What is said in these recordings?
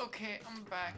Okay, I'm back.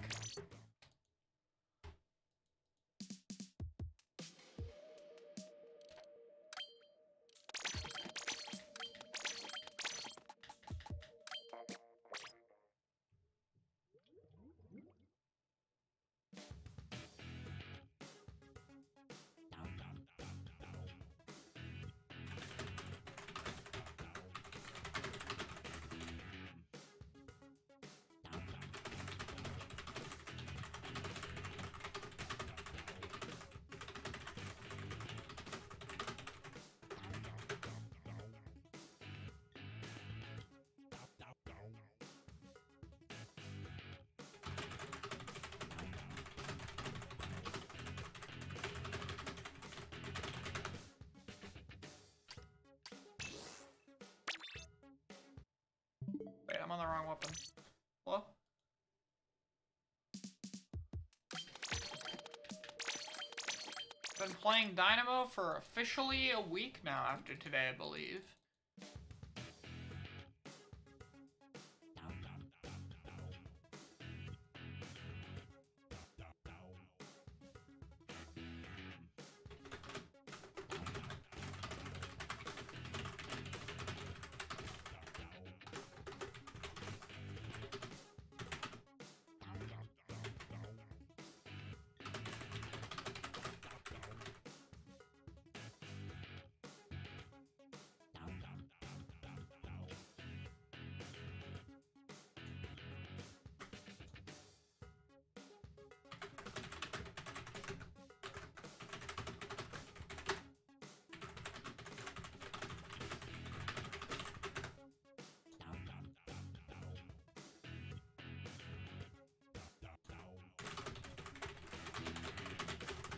Wait, I'm on the wrong weapon. Hello? Been playing Dynamo for officially a week now after today, I believe.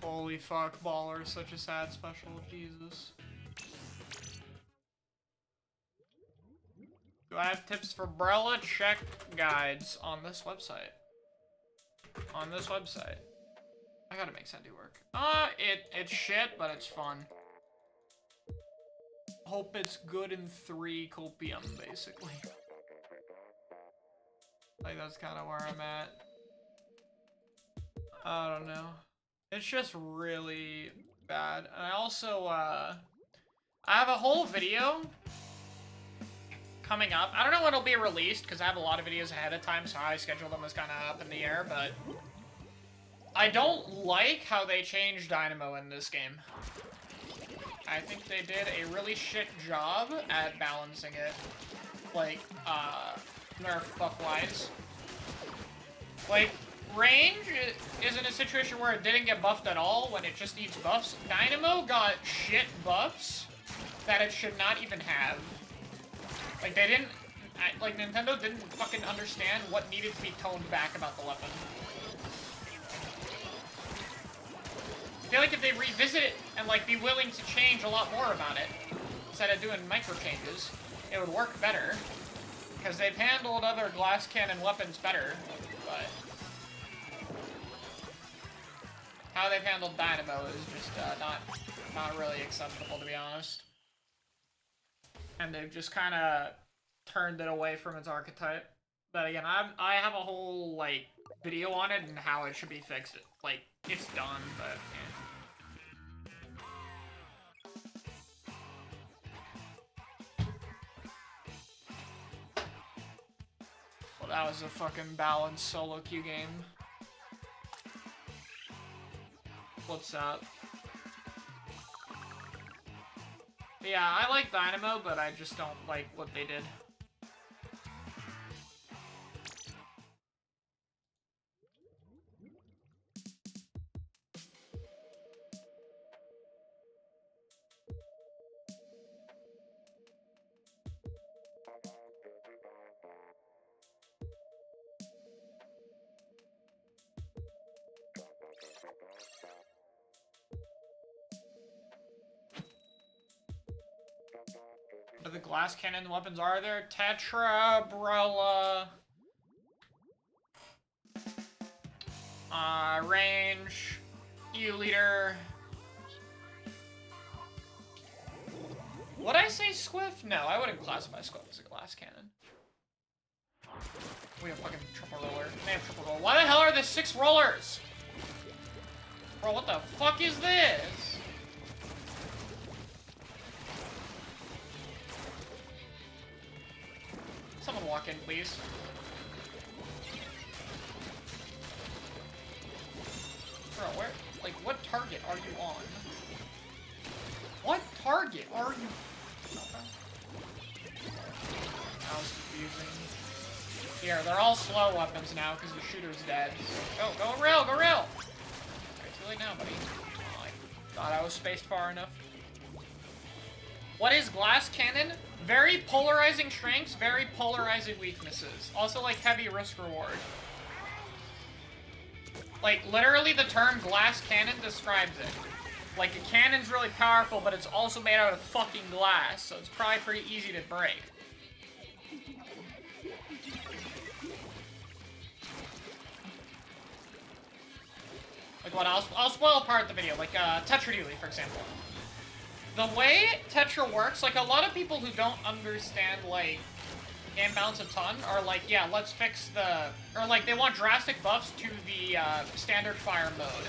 Holy fuck, baller, such a sad special, Jesus. Do I have tips for Brella? Check guides on this website. On this website. I gotta make Sendu work. It's shit, but it's fun. Hope it's good in 3 copium, basically. Like, that's kind of where I'm at. I don't know. It's just really bad. And I also, I have a whole video coming up. I don't know when it'll be released, because I have a lot of videos ahead of time, so how I schedule them is kind of up in the air, but I don't like how they changed Dynamo in this game. I think they did a really shit job at balancing it. Like, nerf buff-wise. Like, range is in a situation where it didn't get buffed at all when it just needs buffs. Dynamo got shit buffs that it should not even have. Like, they didn't... Like, Nintendo didn't fucking understand what needed to be toned back about the weapon. I feel like if they revisit it and, like, be willing to change a lot more about it, instead of doing micro changes, it would work better. Because they've handled other glass cannon weapons better, but... how they've handled Dynamo is just, not really acceptable, to be honest. And they've just kind of turned it away from its archetype. But again, I have a whole, like, video on it and how it should be fixed. Like, it's done, but, yeah. Well, that was a fucking balanced solo queue game. What's up? Yeah, I like Dynamo, but I just don't like what they did. What the glass cannon weapons are there? Tetra, Brella, range, E-liter. Would I say Squiff? No, I wouldn't classify Squiff as a glass cannon. We have fucking triple roller. They have triple roller. Why the hell are there 6 rollers? Bro, what the fuck is this? Someone walk in, please. Bro, where? Like, what target are you on? What target are you? That was confusing. Here, they're all slow weapons now because the shooter's dead. Go rail, go rail! It's too late now, buddy. Oh, I thought I was spaced far enough. What is glass cannon? Very polarizing strengths, very polarizing weaknesses. Also, like, heavy risk reward. Like, literally the term glass cannon describes it. Like, a cannon's really powerful, but it's also made out of fucking glass, so it's probably pretty easy to break. Like what, I'll spoil apart the video, like, Tetra Dually, for example. The way Tetra works, like, a lot of people who don't understand, like, game balance a ton are like, yeah, let's fix the... Or, like, they want drastic buffs to the, standard fire mode.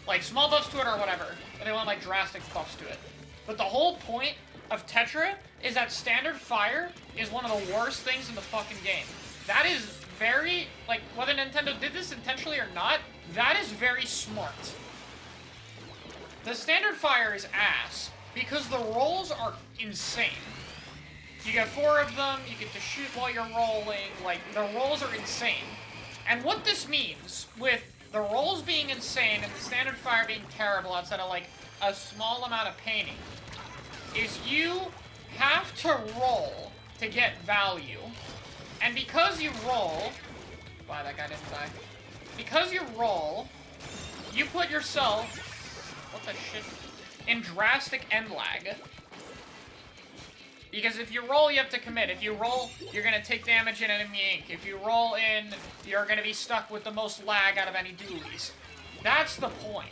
Like, small buffs to it or whatever, but they want, like, drastic buffs to it. But the whole point of Tetra is that standard fire is one of the worst things in the fucking game. That is very, like, whether Nintendo did this intentionally or not, that is very smart. The standard fire is ass, because the rolls are insane. You get 4 of them, you get to shoot while you're rolling, like, the rolls are insane. And what this means, with the rolls being insane and the standard fire being terrible outside of, like, a small amount of painting, is you have to roll to get value. And because you roll... Wow, that guy didn't die. Because you roll, you put yourself... What the shit? In drastic end lag. Because if you roll, you have to commit. If you roll, you're gonna take damage in enemy ink. If you roll in, you're gonna be stuck with the most lag out of any dualies. That's the point.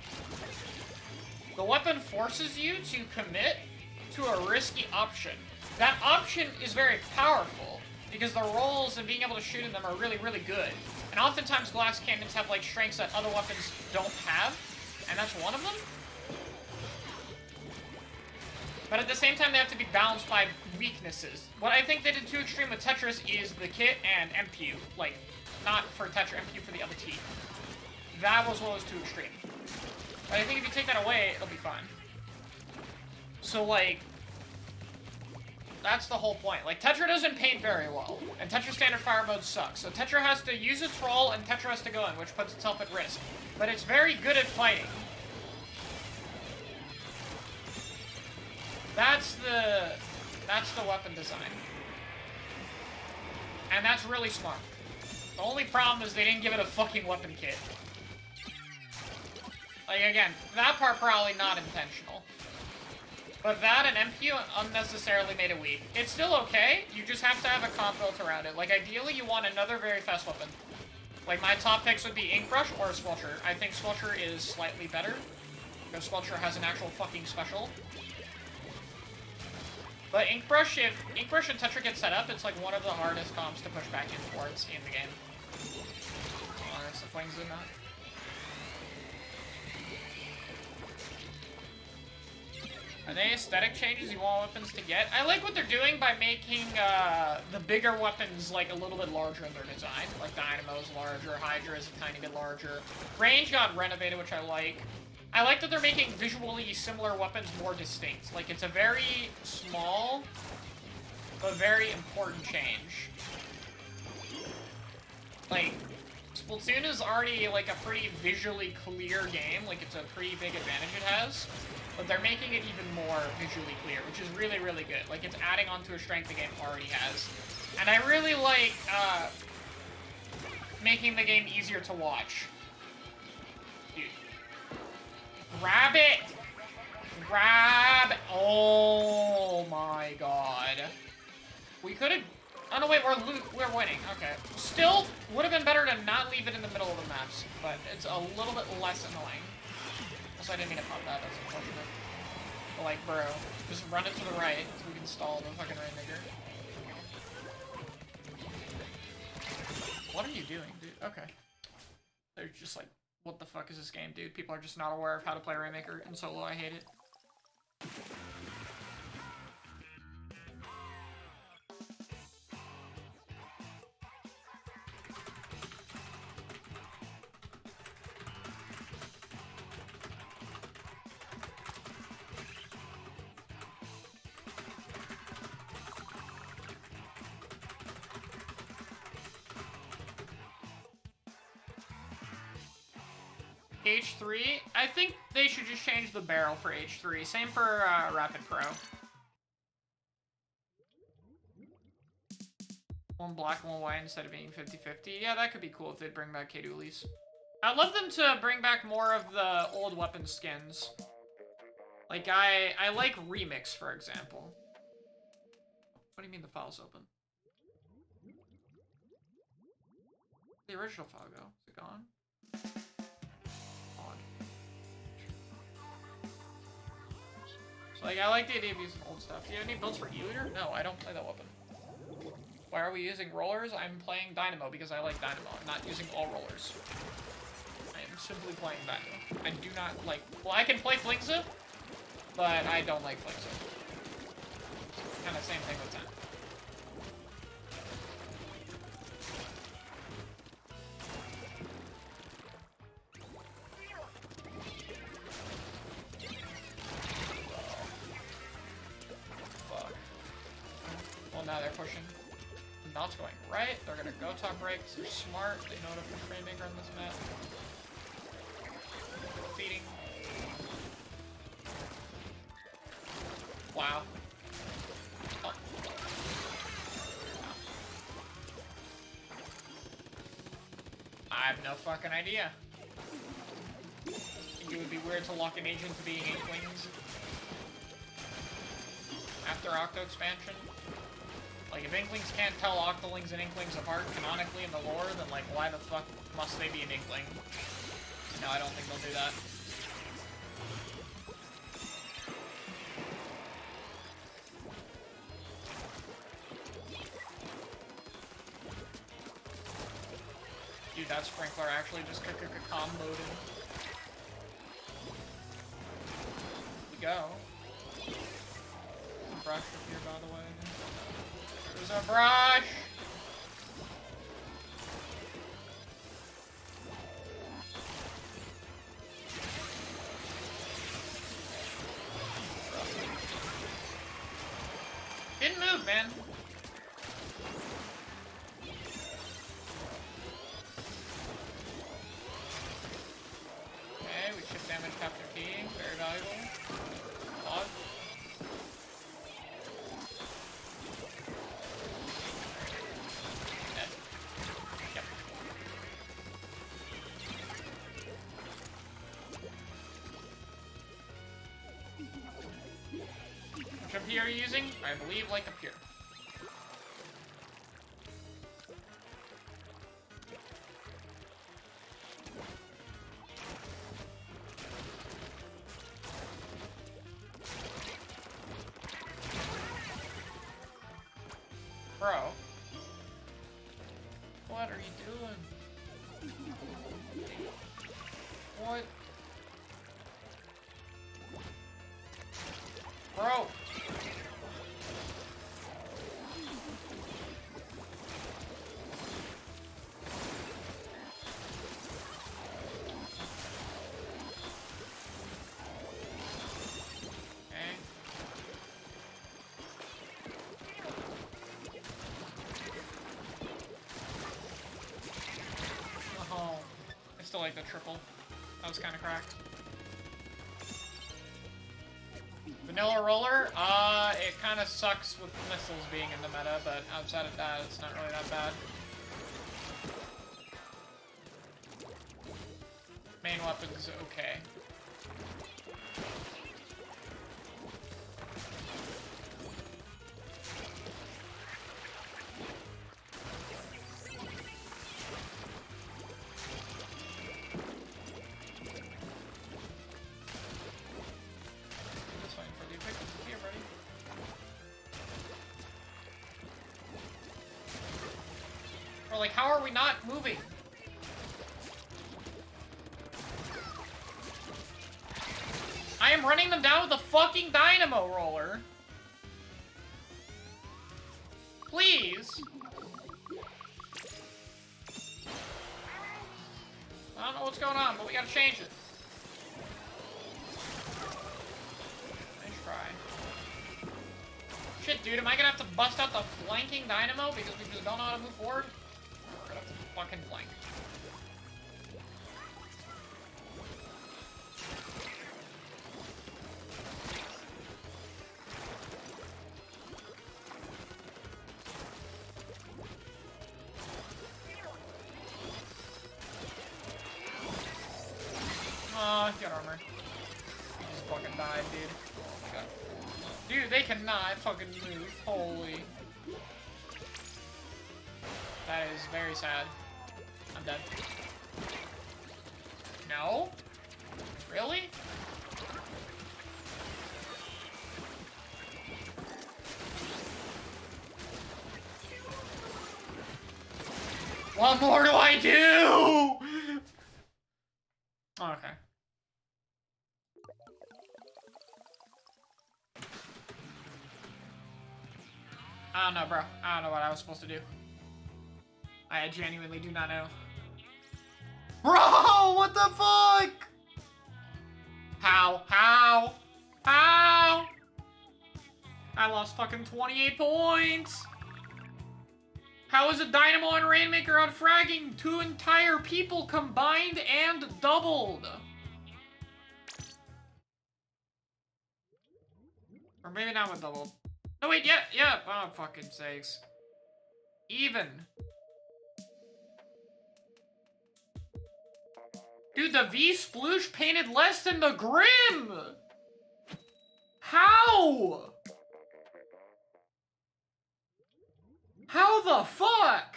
The weapon forces you to commit to a risky option. That option is very powerful, because the rolls and being able to shoot in them are really, really good. And oftentimes glass cannons have, like, strengths that other weapons don't have, and that's one of them. But at the same time, they have to be balanced by weaknesses. What I think they did too extreme with Tetris is the kit and MPU. Like, not for Tetra, MPU for the other T. That was what was too extreme. But I think if you take that away, it'll be fine. So, like, that's the whole point. Like, Tetra doesn't paint very well, and Tetra standard fire mode sucks. So Tetra has to use its roll, and Tetra has to go in, which puts itself at risk. But it's very good at fighting. That's the weapon design. And that's really smart. The only problem is they didn't give it a fucking weapon kit. Like, again, that part probably not intentional. But that and MPU unnecessarily made it weak. It's still okay, you just have to have a comp built around it. Like, ideally, you want another very fast weapon. Like, my top picks would be Inkbrush or Squelcher. I think Squelcher is slightly better, because Squelcher has an actual fucking special. But Inkbrush, if Inkbrush and Tetra get set up, it's like one of the hardest comps to push back in towards in the game. Oh, that's the Flings in that. Are they aesthetic changes you want weapons to get? I like what they're doing by making the bigger weapons like a little bit larger in their design. Like Dynamo's larger, Hydra is a tiny bit larger. Range got renovated, which I like. I like that they're making visually similar weapons more distinct. Like, it's a very small, but very important change. Like, Splatoon is already, like, a pretty visually clear game. Like, it's a pretty big advantage it has. But they're making it even more visually clear, which is really, really good. Like, it's adding on to a strength the game already has. And I really like, making the game easier to watch. Dude. Grab it! Grab it! Oh my god. We could've... Oh no, wait, we're winning. Okay. Still, would have been better to not leave it in the middle of the maps, but it's a little bit less annoying. Also, I didn't mean to pop that, that's unfortunate. But like, bro, just run it to the right so we can stall the fucking Rainmaker. What are you doing, dude? Okay. They're just like, what the fuck is this game, dude? People are just not aware of how to play Rainmaker in solo. I hate it. H3, I think they should just change the barrel for H3. Same for Rapid Pro. One black and one white instead of being 50-50. Yeah, that could be cool if they'd bring back K-Doolies. I'd love them to bring back more of the old weapon skins. Like, I like Remix, for example. What do you mean the file's open? The original file go? Is it gone? Like, I like the idea of using old stuff. Do you have any builds for E-Liter? No, I don't play that weapon. Why are we using rollers? I'm playing Dynamo because I like Dynamo. I'm not using all rollers. I am simply playing Dynamo. I do not like... Well, I can play Flingza, but I don't like Flingza. Kind of same thing with 10. Now they're pushing. Not's going right. They're gonna go top right because they're smart. They know how to push Rainmaker on this map. Feeding. Wow. Oh. I have no fucking idea. I think it would be weird to lock an agent to being Inklings after Octo expansion. Like, if Inklings can't tell Octolings and Inklings apart canonically in the lore, then, like, why the fuck must they be an Inkling? No, I don't think they'll do that. Dude, that Sprinkler actually just comboed him. Here we go. Brush up here, by the way. There's a brush! Didn't move, man. Okay, we shift damage capture key. Very valuable. Odd. Which MP are you using? I believe like up here. Bro. What are you doing? What? Bro! Still like the triple. That was kind of cracked. Vanilla roller, it kind of sucks with missiles being in the meta, but outside of that, it's not really that bad. Main weapon's okay. like, how are we not moving? I am running them down with a fucking Dynamo roller. Please. I don't know what's going on, but we gotta change it. Nice try. Shit, dude, am I gonna have to bust out the flanking Dynamo because we just don't know how to move forward? We're gonna have to fucking flank. Get armor. He just fucking died, dude. Oh my god. Dude, they cannot fucking move. Holy. That is very sad. I'm dead. No? Really? What more do I do? Okay. I don't know, bro. I don't know what I was supposed to do. I genuinely do not know. Bro, what the fuck? How? How? How? I lost fucking 28 points. How is a Dynamo and Rainmaker out fragging 2 entire people combined and doubled? Or maybe not with doubled. No, wait, yeah. Oh, fucking sakes. Even. Dude, the V-Sploosh painted less than the Grim! How? How the fuck?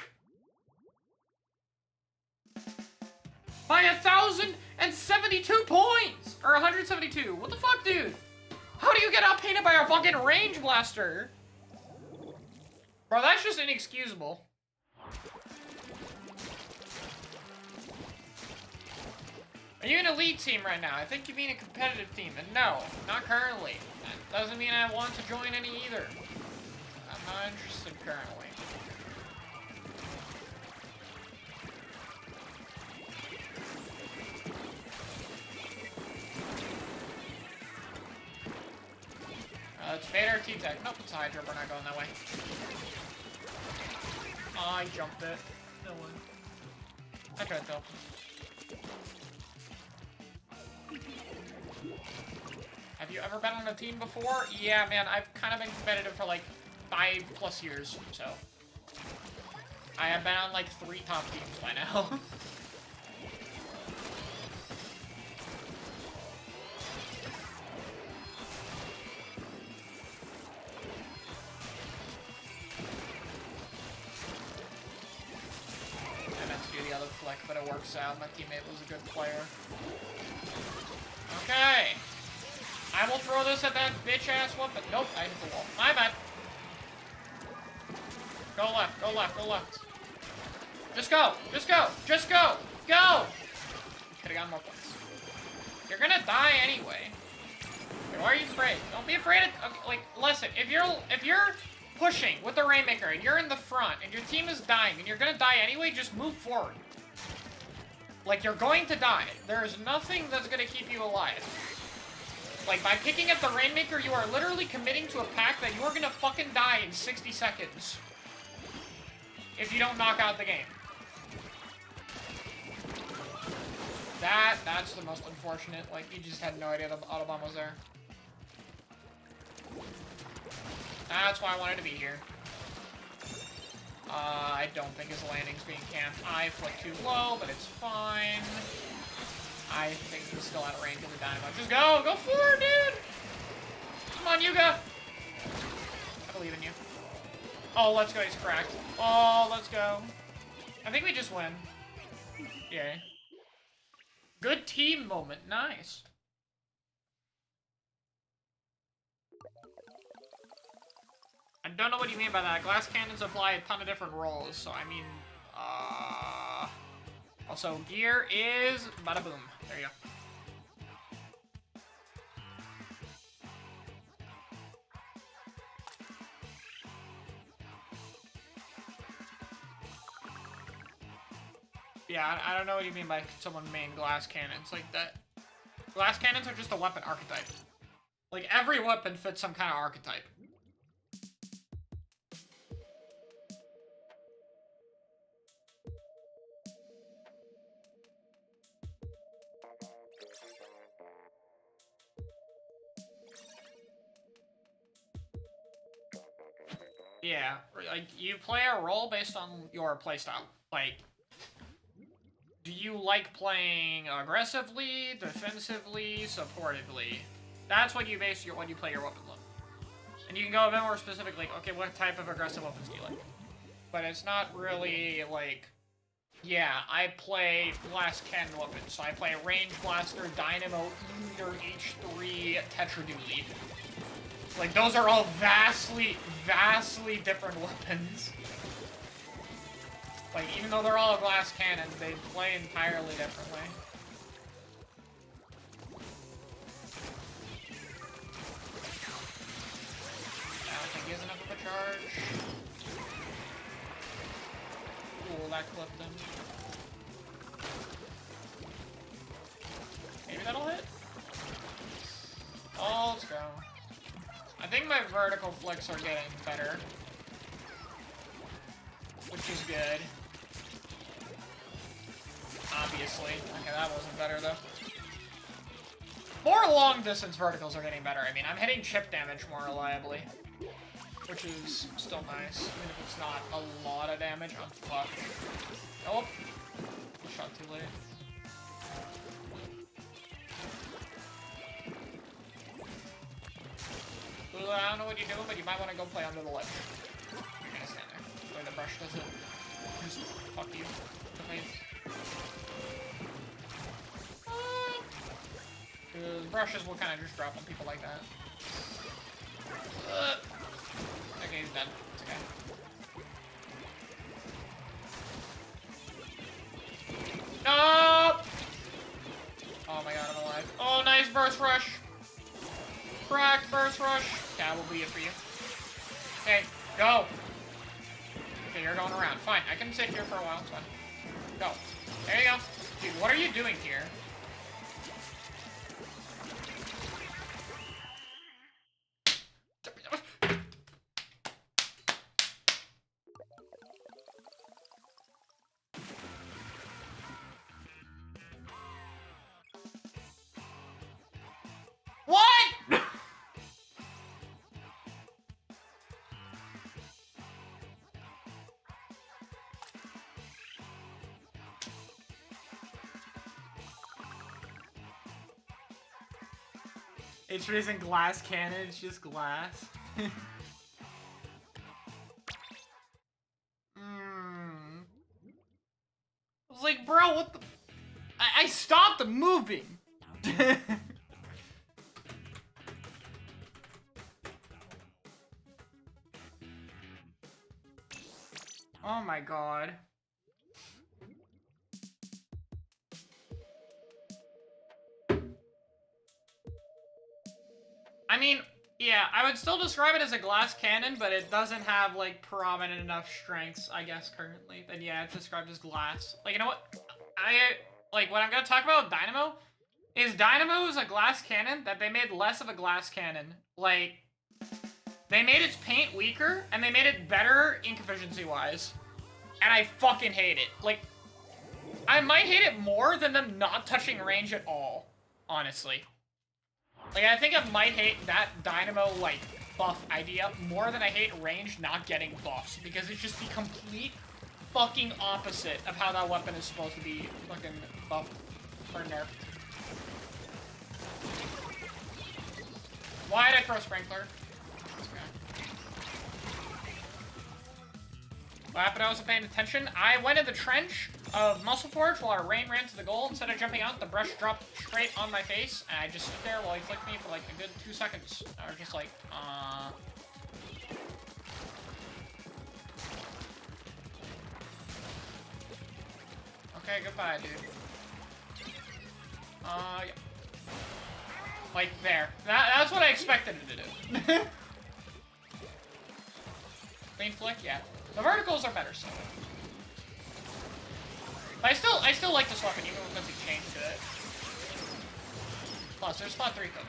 By 1,072 points! Or 172. What the fuck, dude? How do you get outpainted by a fucking range blaster? Bro, that's just inexcusable. Are you an elite team right now? I think you mean a competitive team, and no, not currently. That doesn't mean I want to join any either. I'm not interested currently. Let's fade our T-Tech. Nope, it's Hydra. We're not going that way. I jumped it. No one. I tried though. Have you ever been on a team before? Yeah, man, I've kind of been competitive for like 5+ years, so. I have been on like 3 top teams by now. Flick, but it works out. My teammate was a good player. Okay. I will throw this at that bitch-ass weapon. Nope, I hit the wall. My bad. Go left, go left, go left. Just go, just go, just go, go! Could've gotten more points. You're gonna die anyway. Why are you afraid? Don't be afraid of, okay, like, listen, if you're pushing with the Rainmaker and you're in the front and your team is dying and you're gonna die anyway, just move forward. Like, you're going to die. There is nothing that's gonna keep you alive. Like, by picking up the Rainmaker, you are literally committing to a pack that you are gonna fucking die in 60 seconds. If you don't knock out the game. That's the most unfortunate. Like, you just had no idea the Autobomb was there. That's why I wanted to be here. I don't think his landing's being camped. I flicked too low, but it's fine. I think he's still out of range of the Dynamo. Just go! Go forward, dude! Come on, Yuga! I believe in you. Oh, let's go. He's cracked. Oh, let's go. I think we just win. Yay. Good team moment. Nice. I don't know what you mean by that. Glass cannons apply a ton of different roles, so I mean, Also, gear is bada boom. There you go. Yeah, I don't know what you mean by someone main glass cannons like that. Glass cannons are just a weapon archetype. Like, every weapon fits some kind of archetype. Yeah, like, you play a role based on your playstyle. Like, do you like playing aggressively, defensively, supportively? That's what you base when you play your weapon look. And you can go a bit more specific, like, okay, what type of aggressive weapons do you like? But it's not really, like, yeah, I play glass cannon weapons, so I play range blaster, Dynamo, Eater, H3, Tetradooley. Like, those are all vastly, vastly different weapons. Like, even though they're all glass cannons, they play entirely differently. I don't think he has enough of a charge. Ooh, that clipped him. Maybe that'll hit? Oh, let's go. I think my vertical flicks are getting better. Which is good. Obviously. Okay, that wasn't better, though. More long-distance verticals are getting better. I mean, I'm hitting chip damage more reliably. Which is still nice. Even if it's not a lot of damage, I'm fucked. Nope. Shot too late. Ooh, I don't know what you're doing, but you might want to go play under the ledge. You're gonna stand there. The way the brush does it. Just fuck you. The face. Because brushes will kind of just drop on people like that. Okay, he's dead. It's okay. No! Oh my god, I'm alive. Oh, nice burst rush. Crack, burst rush. That will be it for you. Okay, go. Okay, you're going around. Fine, I can sit here for a while. It's fine. Go. There you go. Dude, what are you doing here? What? It's isn't glass cannon, it's just glass. I was like, bro, what the... I stopped moving! Oh my god. I mean, yeah, I would still describe it as a glass cannon, but it doesn't have, like, prominent enough strengths, I guess, currently. Then yeah, it's described as glass. Like, you know what? What I'm gonna talk about Dynamo is Dynamo is a glass cannon that they made less of a glass cannon. Like, they made its paint weaker, and they made it better ink efficiency-wise. And I fucking hate it. Like, I might hate it more than them not touching range at all, honestly. Like, I think I might hate that Dynamo, like, buff idea more than I hate range not getting buffs, because it's just the complete fucking opposite of how that weapon is supposed to be fucking buffed or nerfed. Why did I throw Sprinkler? What happened? I wasn't paying attention. I went in the trench of Muscle Forge while our rain ran to the goal. Instead of jumping out, the brush dropped straight on my face, and I just stood there while he flicked me for like a good 2 seconds. I was just like, Okay, goodbye, dude. Yeah. Like, there. That's what I expected it to do. Clean flick? Yeah. The verticals are better, so. But I still like this weapon, even with the change to it. Plus, there's spot 3 Kobe,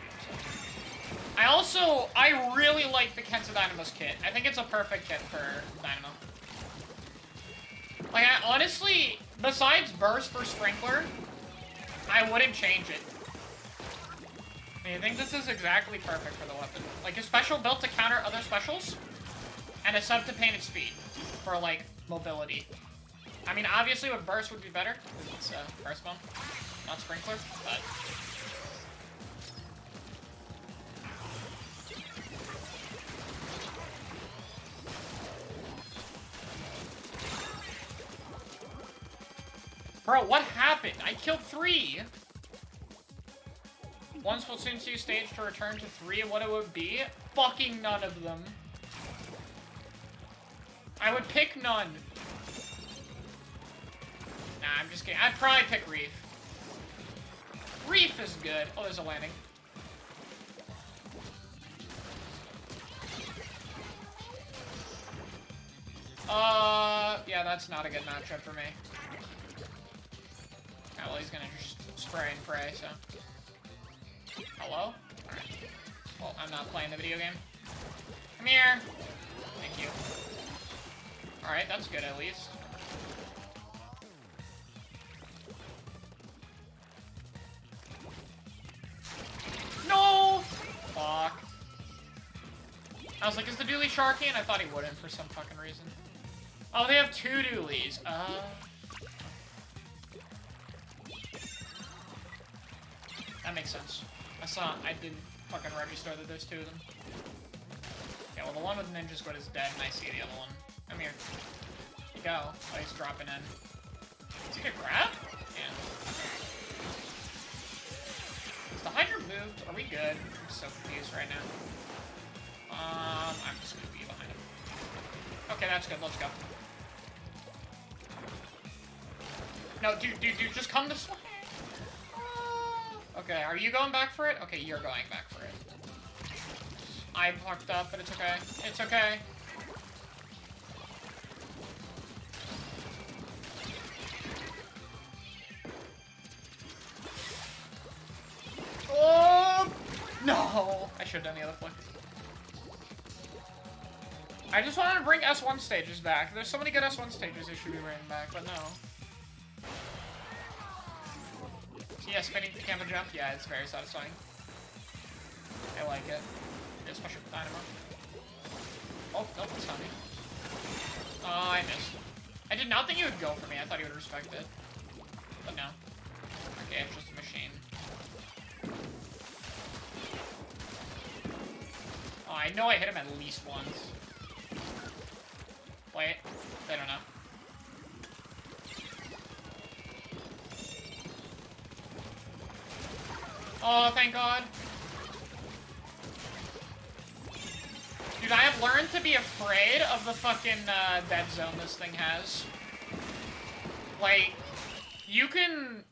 so. I really like the Kensa Dynamo's kit. I think it's a perfect kit for Dynamo. Like, honestly, besides Burst for Sprinkler, I wouldn't change it. I think this is exactly perfect for the weapon. Like, a special built to counter other specials, and a sub to painted speed for, like, mobility. I mean, obviously, with Burst would be better, because it's Burst Bomb, not Sprinkler, but... Bro, what happened? I killed 3! One Splatoon 2 stage to return to 3, and what it would be? Fucking none of them. I would pick none. Nah, I'm just kidding. I'd probably pick Reef. Reef is good. Oh, there's a landing. Yeah, that's not a good matchup for me. Oh, well, he's gonna just spray and pray, so. Hello? Alright. Well, I'm not playing the video game. Come here! Thank you. Alright, that's good at least. No! Fuck. I was like, is the dually Sharky? And I thought he wouldn't for some fucking reason. Oh, they have 2 dualies. That makes sense. I didn't fucking register that there's 2 of them. Yeah, well, the one with Ninja Squid is dead, and I see the other one. Come here. Here you go. Oh, he's dropping in. Is he gonna grab? Yeah. Is the Hydra moved? Are we good? I'm so confused right now. I'm just gonna be behind him. Okay, that's good. Let's go. No, dude, just come this way. Okay, are you going back for it? Okay, you're going back for it. I fucked up, but it's okay. It's okay. Oh! No! I should have done the other flick. I just wanted to bring S1 stages back. There's so many good S1 stages they should be bringing back, but no. Yeah, spinning the camera jump, yeah, it's very satisfying. I like it. Especially with Dynamo. Oh, no, that's not me. Oh, I missed. I did not think he would go for me. I thought he would respect it. But no. Okay, it's just a machine. Oh, I know I hit him at least once. Wait, I don't know. Oh, thank God. Dude, I have learned to be afraid of the fucking dead zone this thing has. Like, you can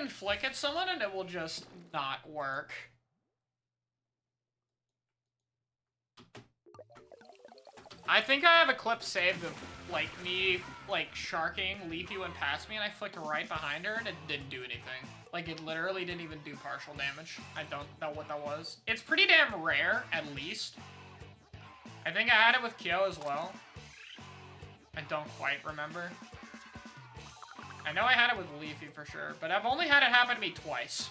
flick at someone and it will just not work. I think I have a clip saved of, like, me, like, sharking Leafy went past me and I flicked right behind her and it didn't do anything. Like, it literally didn't even do partial damage. I don't know what that was. It's pretty damn rare, at least. I think I had it with Kyo as well. I don't quite remember. I know I had it with Leafy for sure, but I've only had it happen to me twice.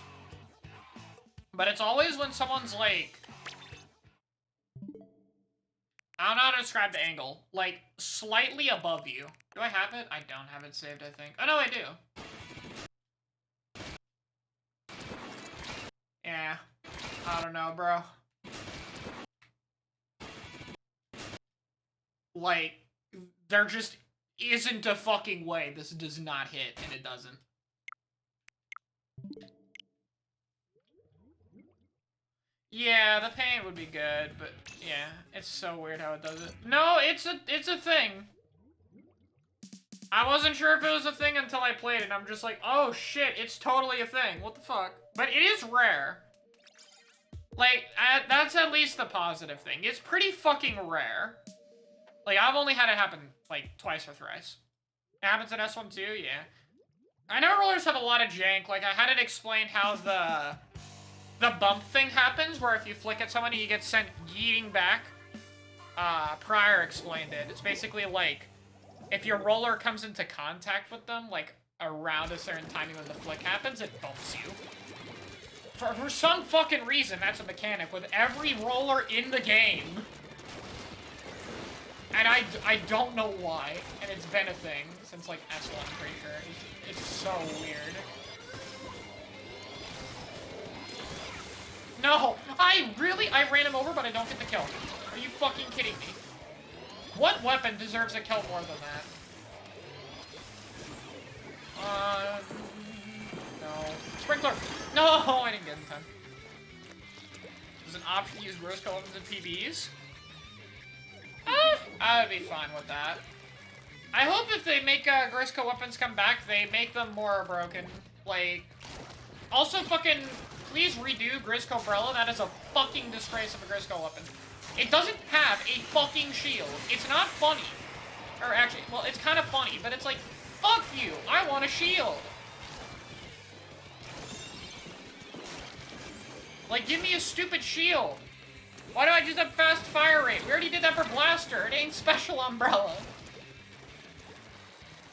But it's always when someone's, like... I don't know how to describe the angle. Like, slightly above you. Do I have it? I don't have it saved, I think. Oh, no, I do. Yeah. I don't know, bro. Like, there just isn't a fucking way this does not hit, and it doesn't. Yeah, the paint would be good, but yeah, it's so weird how it does it. No, it's a thing. I wasn't sure if it was a thing until I played it, and I'm just like, oh shit, it's totally a thing. What the fuck? But it is rare. Like, that's at least the positive thing. It's pretty fucking rare. Like, I've only had it happen, like, twice or thrice. It happens in S1 too, yeah. I know rollers have a lot of jank. Like, I had it explained how the bump thing happens, where if you flick at someone, you get sent yeeting back. Prior explained it. It's basically like, if your roller comes into contact with them, like, around a certain timing when the flick happens, it bumps you. For some fucking reason, that's a mechanic with every roller in the game. And I don't know why, and it's been a thing since, like, S1, I'm pretty sure. It's so weird. No! I ran him over, but I don't get the kill. Are you fucking kidding me? What weapon deserves a kill more than that? No. Sprinkler! No! I didn't get it in time. There's an option to use gross kill weapons and PBs. I would be fine with that. I hope if they make Grisco weapons come back, they make them more broken. Like, also fucking, please redo Grisco Umbrella. That is a fucking disgrace of a Grisco weapon. It doesn't have a fucking shield. It's not funny. Or actually, well, it's kind of funny, but it's like, fuck you, I want a shield. Like, give me a stupid shield. Why do I just have fast fire rate? We already did that for Blaster. It ain't special Umbrella.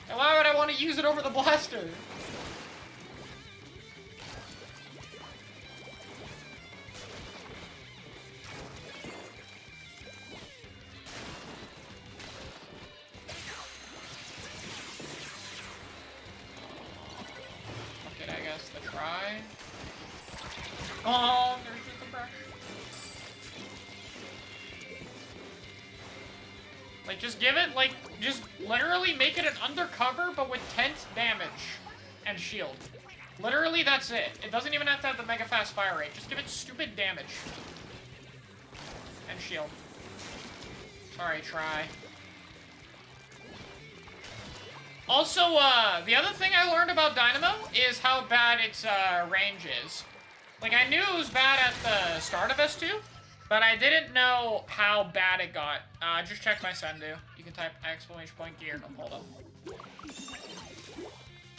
And why would I want to use it over the Blaster? Okay, I guess the try. Oh, there's just a brush. Like, just give it, like, just literally make it an undercover, but with 10th damage and shield. Literally, that's it. It doesn't even have to have the mega fast fire rate. Just give it stupid damage. And shield. Sorry, try. Also, the other thing I learned about Dynamo is how bad its, range is. Like, I knew it was bad at the start of S2, but I didn't know how bad it got. Just check my sendu. You can type exclamation point gear. No, hold on.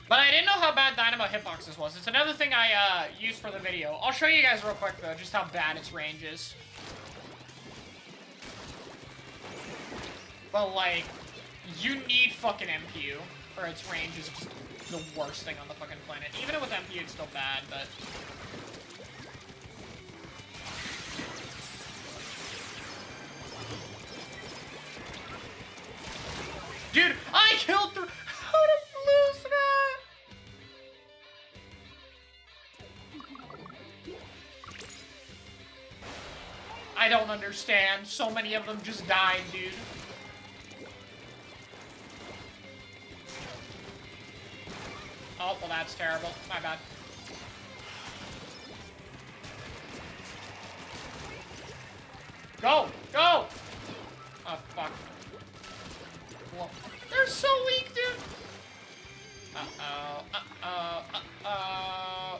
But I didn't know how bad Dynamo hitboxes was. It's another thing I used for the video. I'll show you guys real quick though, just how bad its range is. But like, you need fucking MPU, or its range is just the worst thing on the fucking planet. Even with MPU, it's still bad, but. Dude, I killed through. How did I lose that? I don't understand. So many of them just died, dude. Oh, well, that's terrible. My bad. Go! Go! Oh, fuck. Whoa. They're so weak, dude! Uh-oh. Uh-oh. Uh-oh.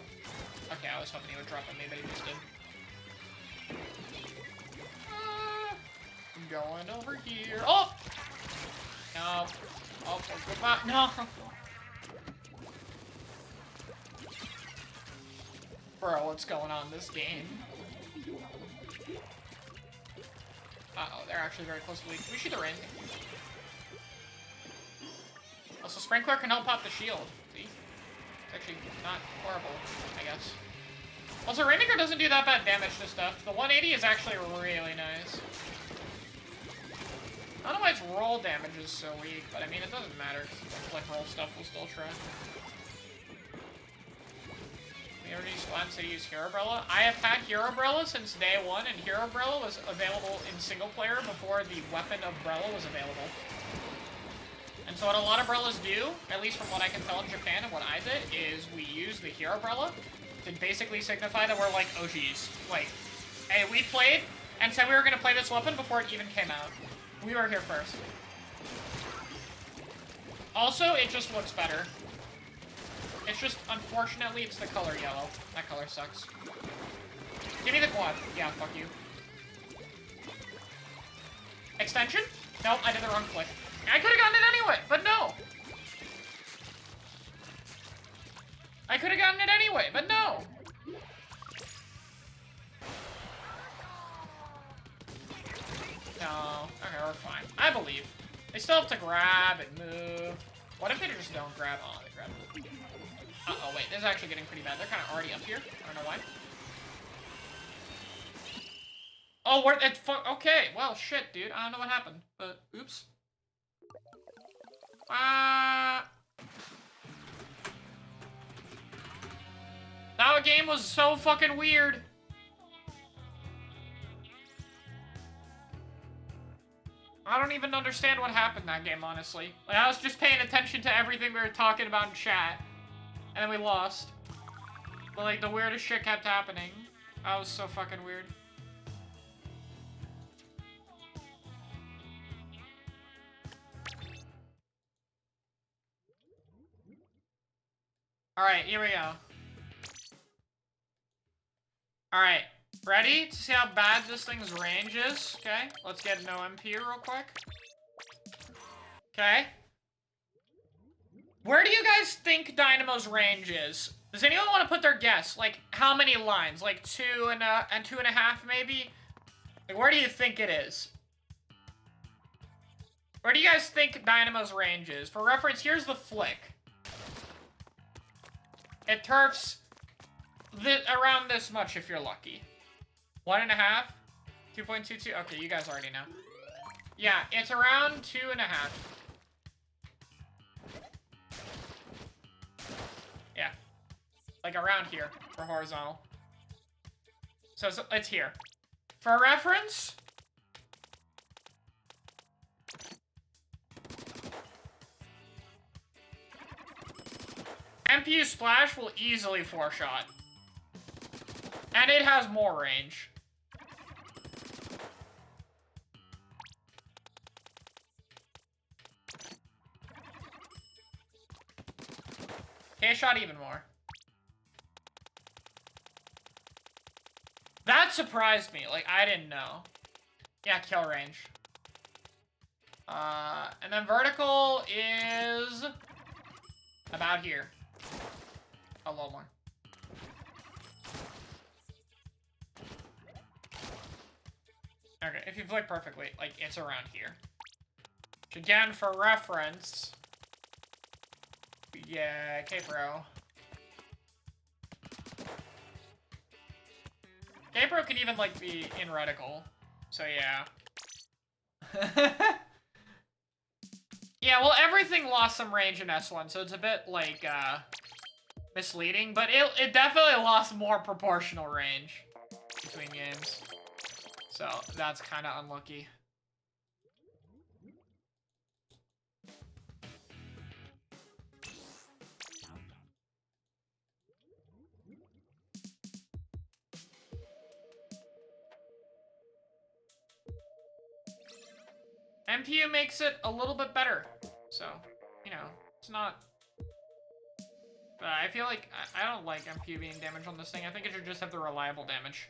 Okay, I was hoping he would drop on me, but he just did. I'm going over here. Oh! No. Oh, goodbye. No! Bro, what's going on in this game? Uh-oh, they're actually very close to lead. Can we shoot the ring? Also, Sprinkler can help pop the shield. See? It's actually not horrible, I guess. Also, Rainmaker doesn't do that bad damage to stuff. The 180 is actually really nice. I don't know why its roll damage is so weak, but I mean, it doesn't matter, because like roll stuff will still try. We already spawned to use Hero Umbrella. I have had Hero Umbrella since day one, and Hero Umbrella was available in single player before the weapon Umbrella was available. And so what a lot of umbrellas do, at least from what I can tell in Japan and what I did, is we use the Hero Umbrella to basically signify that we're like OGs. Like, hey, we played and said we were gonna play this weapon before it even came out. We were here first. Also, it just looks better. It's just, unfortunately, it's the color yellow. That color sucks. Give me the quad. Yeah, fuck you. Extension? Nope, I did the wrong click. I could've gotten it anyway, but no! I could've gotten it anyway, but no! No. Okay, we're fine. I believe. They still have to grab and move. What if they just don't grab? Oh, they grab it. Uh-oh, wait. This is actually getting pretty bad. They're kind of already up here. I don't know why. Oh, we're... Okay. Well, shit, dude. I don't know what happened. But, oops. That game was so fucking weird. I don't even understand what happened in that game, honestly. Like, I was just paying attention to everything we were talking about in chat. And then we lost. But, like, the weirdest shit kept happening. That was so fucking weird. Alright, here we go. Alright, ready to see how bad this thing's range is? Okay, let's get no MP real quick. Okay. Where do you guys think Dynamo's range is? Does anyone want to put their guess? Like, how many lines? Like 2 and 2.5, maybe? Like, where do you think it is? Where do you guys think Dynamo's range is? For reference, here's the flick. It turfs around this much if you're lucky. 1.5? 2.22? Okay, you guys already know. Yeah, it's around 2.5. Yeah. Like around here for horizontal. So it's here. For reference... MPU Splash will easily 4-shot. And it has more range. K-shot even more. That surprised me. Like, I didn't know. Yeah, kill range. And then vertical is... about here. A little more. Okay, if you flick perfectly, like, it's around here. Which, again, for reference... Yeah, K-Pro. K-Pro can even, like, be in reticle. So, yeah. Yeah, well, everything lost some range in S1, so it's a bit, like, misleading. But it definitely lost more proportional range between games. So, that's kind of unlucky. MPU makes it a little bit better. So, you know, it's not... I feel like... I don't like MPU being damaged on this thing. I think it should just have the reliable damage.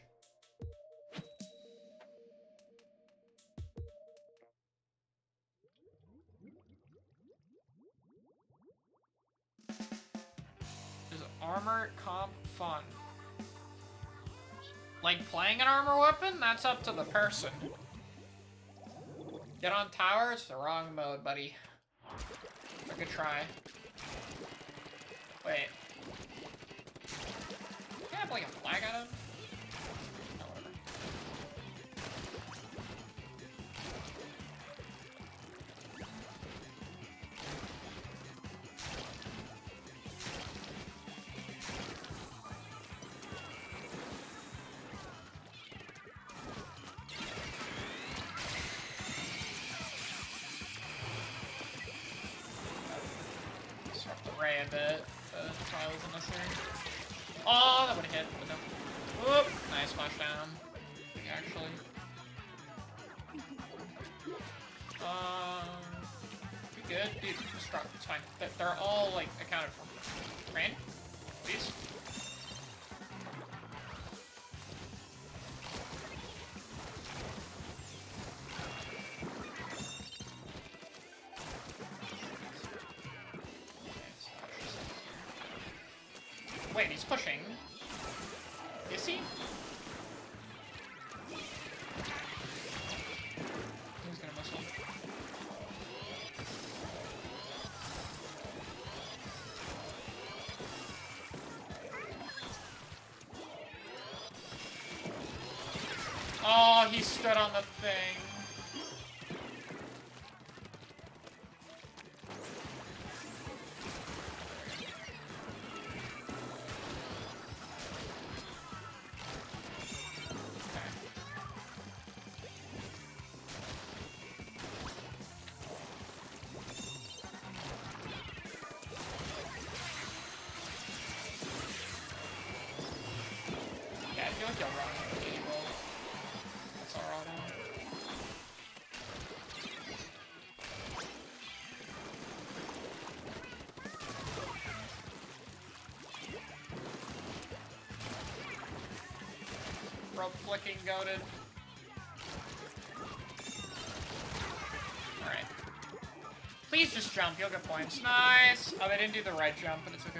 Is armor comp fun? Like playing an armor weapon? That's up to the person. Get on tower? It's the wrong mode, buddy. A good try. Wait. Can I have like a flag on him? No, whatever. Ray a bit, but probably wasn't necessary. Oh, that would have hit, but no. Whoop! Nice splashdown. Actually. Good, dude. Just drop. It's fine. They're all like accounted for. Rain, please. Wait, he's pushing. Is he? He's gonna miss one. Oh, he stood on the thing. Rope flicking goated. Alright. Please just jump, you'll get points. Nice! Oh, they didn't do the right jump, but it's okay.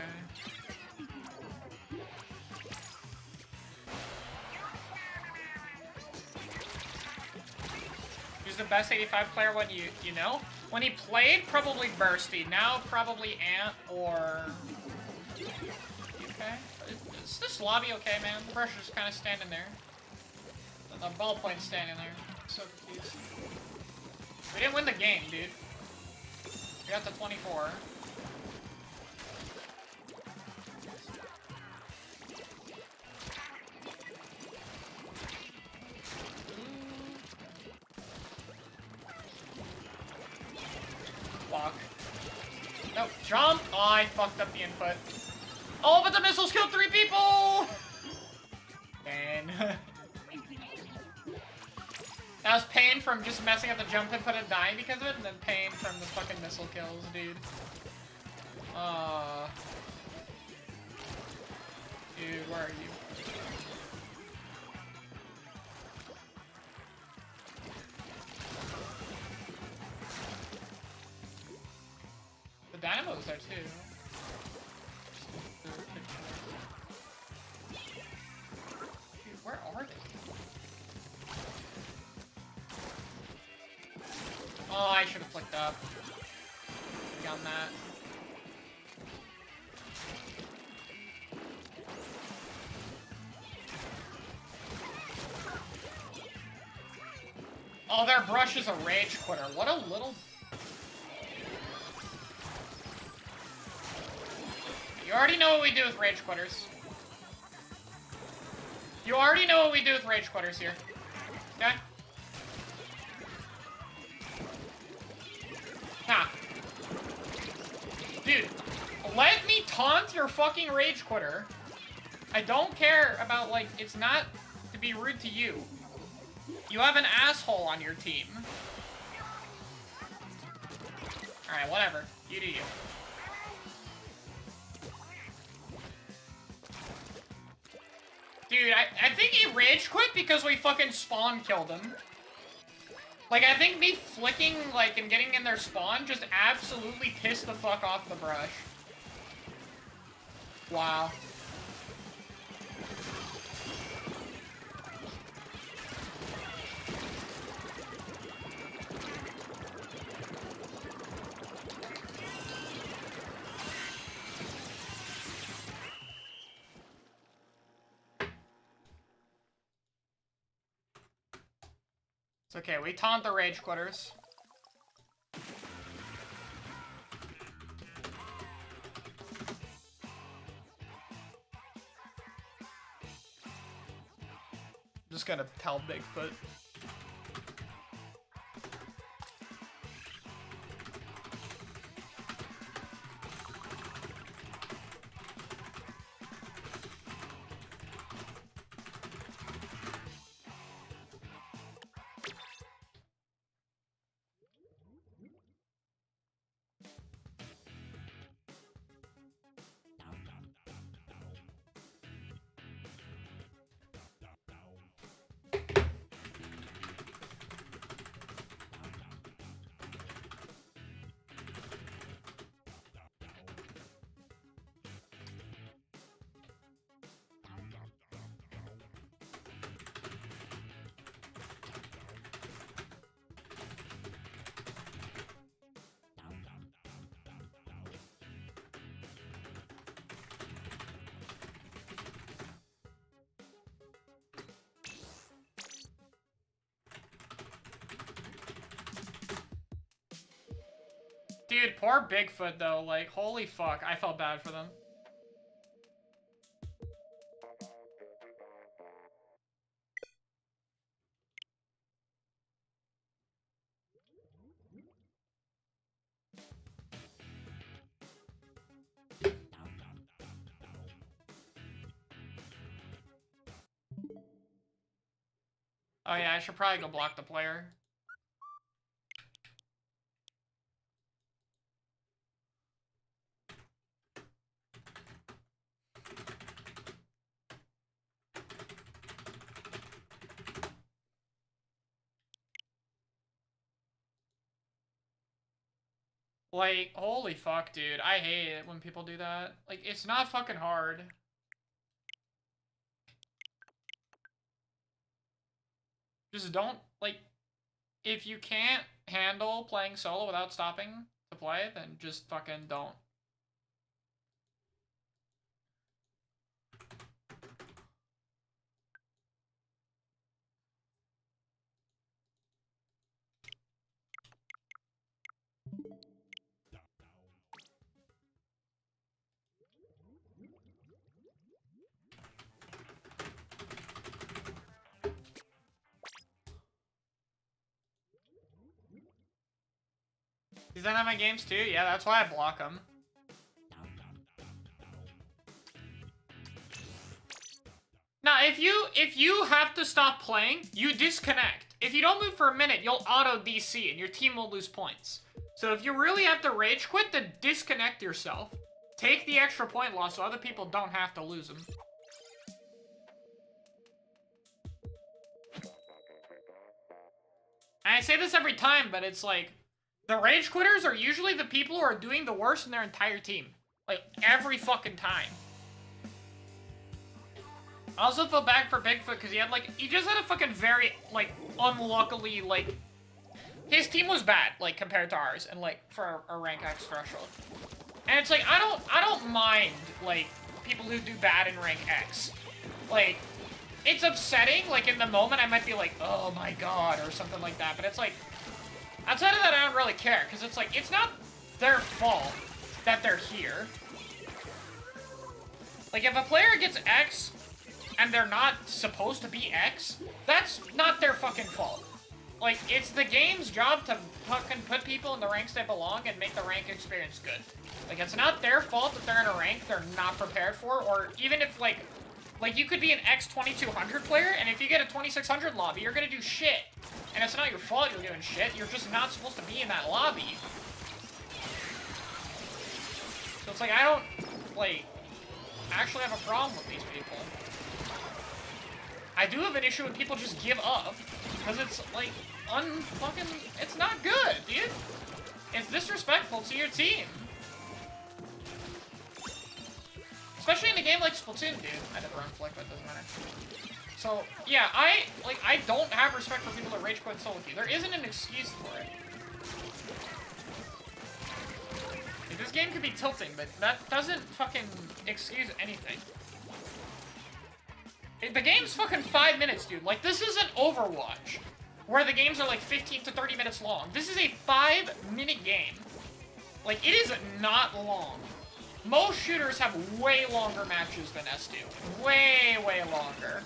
He's the best 85 player when you know? When he played, probably Bursty. Now, probably Ant or... Okay. Is this lobby okay, man? The brush is kind of standing there. The ballpoint's standing there. I'm so confused. We didn't win the game, dude. We got to 24. Fuck. No, jump! Oh, I fucked up the input. Oh, but the missiles killed 3 people! Man. That was pain from just messing up the jump input and dying because of it, and then pain from the fucking missile kills, dude. Dude, where are you? The Dynamo's there too. Dude, where are they? Oh, I should have flicked up. Got that. Oh, their brush is a rage quitter. What a little... You already know what we do with rage quitters. You already know what we do with rage quitters here. Okay? Nah. Dude, let me taunt your fucking rage quitter. I don't care about, like, it's not to be rude to you. You have an asshole on your team. Alright, whatever. You do you. Dude, I think he rage quit because we fucking spawn killed him. Like, I think me flicking, like, and getting in their spawn just absolutely pissed the fuck off the brush. Wow. It's okay, we taunt the rage quitters. I'm just gonna tell Bigfoot. Dude, poor Bigfoot, though. Like, holy fuck. I felt bad for them. Oh yeah, I should probably go block the player. Like, holy fuck, dude. I hate it when people do that. Like, it's not fucking hard. Just don't, like, if you can't handle playing solo without stopping to play, then just fucking don't. He's in my games too? Yeah, that's why I block him. Now, if you have to stop playing, you disconnect. If you don't move for a minute, you'll auto DC and your team will lose points. So if you really have to rage quit, then disconnect yourself. Take the extra point loss so other people don't have to lose them. And I say this every time, but it's like, the rage quitters are usually the people who are doing the worst in their entire team. Like, every fucking time. I also feel bad for Bigfoot because he just had a fucking very, like, unluckily, like, his team was bad, like, compared to ours, and, like, for a rank X threshold. And it's like, I don't mind, like, people who do bad in rank X. Like, it's upsetting, like, in the moment I might be like, oh my god, or something like that, but it's like, outside of that, I don't really care, because it's like, it's not their fault that they're here. Like, if a player gets X, and they're not supposed to be X, that's not their fucking fault. Like, it's the game's job to fucking put people in the ranks they belong and make the rank experience good. Like, it's not their fault that they're in a rank they're not prepared for, or even if, like, you could be an X2200 player, and if you get a 2600 lobby, you're gonna do shit. And it's not your fault you're doing shit, you're just not supposed to be in that lobby. So it's like, I don't, like, actually have a problem with these people. I do have an issue when people just give up, because it's, like, it's not good, dude. It's disrespectful to your team. Especially in a game like Splatoon, dude. I did the wrong flick, but it doesn't matter. So, yeah, I don't have respect for people that rage quit solo queue. There isn't an excuse for it. Like, this game could be tilting, but that doesn't fucking excuse anything. The game's fucking 5 minutes, dude. Like, this isn't Overwatch, where the games are like 15 to 30 minutes long. This is a 5-minute game. Like, it is not long. Most shooters have way longer matches than S2. Way, way longer.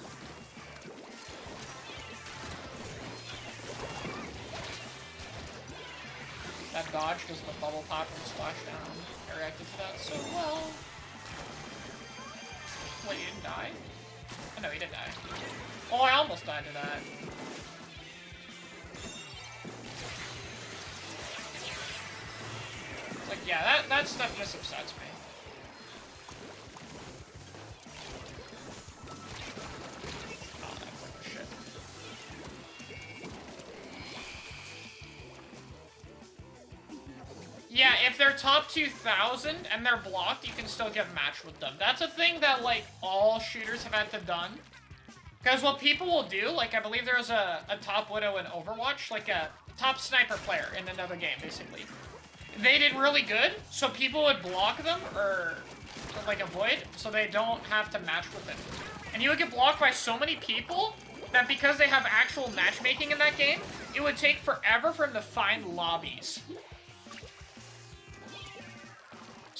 That dodge because of the bubble pop and splashdown. I reacted to that so well. Wait, he didn't die? Oh, no, he did die. Oh, I almost died to that. It's like, yeah, that stuff just upsets me. Oh, that's like shit. Yeah, if they're top 2,000 and they're blocked, you can still get matched with them. That's a thing that, like, all shooters have had to done. Because what people will do, like, I believe there was a top widow in Overwatch, like a top sniper player in another game, basically. They did really good, so people would block them, or like, avoid, so they don't have to match with them. And you would get blocked by so many people that because they have actual matchmaking in that game, it would take forever for them to find lobbies.